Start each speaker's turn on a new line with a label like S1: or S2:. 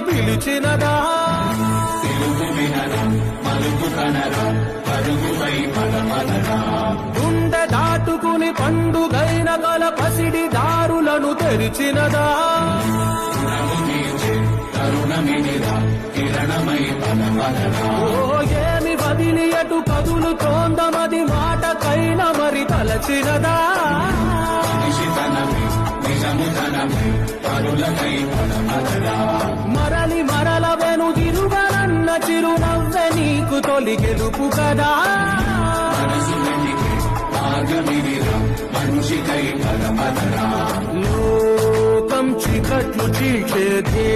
S1: పిలిచినదా
S2: తెలుగు వినరా మలుపు కనరా పరుగువై పదమనరా
S1: గుండె దాటుకుని పండుగైన గల పసిడి దారులను తెరిచినదా
S2: రుణము తీర్చే తరుణమినిరా కిరణమై పదమనరా
S1: ఏమి వదిలి అటు కదులుతోందమది మాటకైన మరి తలచినదా
S2: నిశితనమే నిజముతనమే పరులకై పదమనరా
S1: మరలి మరల వెనుదిరుగనన్న చిరునవ్వె నీకు తొలి గెలుపు కదా
S2: మనసు వెతికే మార్గమినిరా మనిషికై పదమనరా
S1: లోకం చీకట్లు చీల్చేదే